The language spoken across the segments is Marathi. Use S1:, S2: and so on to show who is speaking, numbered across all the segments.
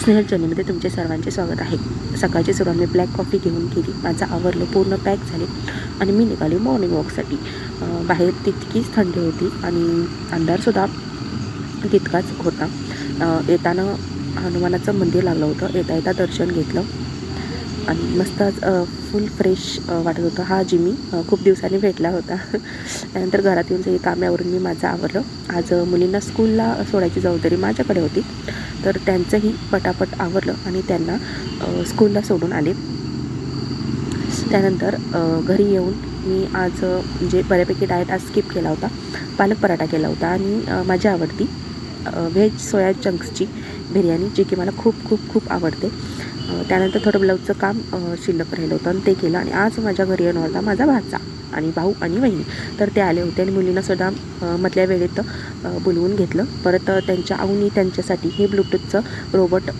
S1: स्नेहल जर्नीमध्ये तुमचे सर्वांचे स्वागत आहे। सकाळची सुरुवात मी ब्लॅक कॉफी घेऊन केली, माझं आवरलं, पूर्ण पॅक झाले आणि मी निघाली मॉर्निंग वॉकसाठी। बाहेर तितकीच थंडी होती आणि अंधारसुद्धा तितकाच होता। येताना हनुमानाचं मंदिर लागलं होतं, येता येता दर्शन घेतलं आणि मस्त फुल फ्रेश वाटत होतं। हा जिमी खूप दिवसांनी भेटला होता। त्यानंतर घरात येऊन सगळी कामावरून मी माझं आवरलं। आज मुलींना स्कूलला सोडायची जबाबदारी माझ्याकडे होती, तर त्यांचंही पटापट आवरलं आणि त्यांना स्कूलला सोडून आले। त्यानंतर घरी येऊन मी आज म्हणजे बऱ्यापैकी डाएट आज स्किप केला होता। पालक पराठा केला होता आणि माझी आवडती व्हेज सोया चंक्सची बिर्याणी, जी की मला खूप खूप खूप आवडते। त्यानंतर थोडं ब्लाऊजचं काम शिल्लक राहिलं होतं आणि ते केलं। आणि आज माझ्या घरी येणार होता माझा भाचा आणि भाऊ आणि वहिनी, तर ते आले होते आणि मुलींनासुद्धा मधल्या वेळेत बोलवून घेतलं। परत त्यांच्या आऊनी त्यांच्यासाठी हे ब्लूटूथचं रोबोट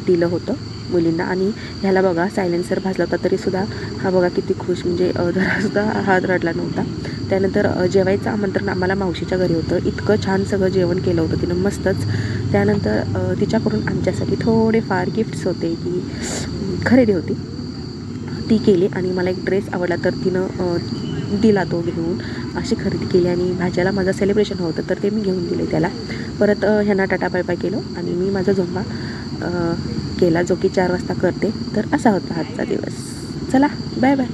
S1: दिलं होतं मुलींना। आणि ह्याला बघा सायलेन्सर भाजला होता तरीसुद्धा हा बघा किती खुश, म्हणजे जरासुद्धा हात रडला नव्हता। त्यानंतर जेवायचं आमंत्रण आम्हाला मावशीच्या घरी होतं, इतकं छान सगळं जेवण केलं होतं तिनं मस्तच। त्यानंतर तिच्याकडून आमच्यासाठी थोडेफार गिफ्ट्स होते, की खरेदी होती ती केली आणि मला एक ड्रेस आवडला तर तिनं दिला तो घेऊन, अशी खरेदी केली। आणि भाज्याला माझं सेलिब्रेशन होतं तर ते मी घेऊन दिले त्याला। परत ह्यांना टाटा बाय बाय केलं आणि मी माझा झोंबा केला, जो की 4 वाजता करते। तर असा होता आजचा दिवस। चला बाय बाय।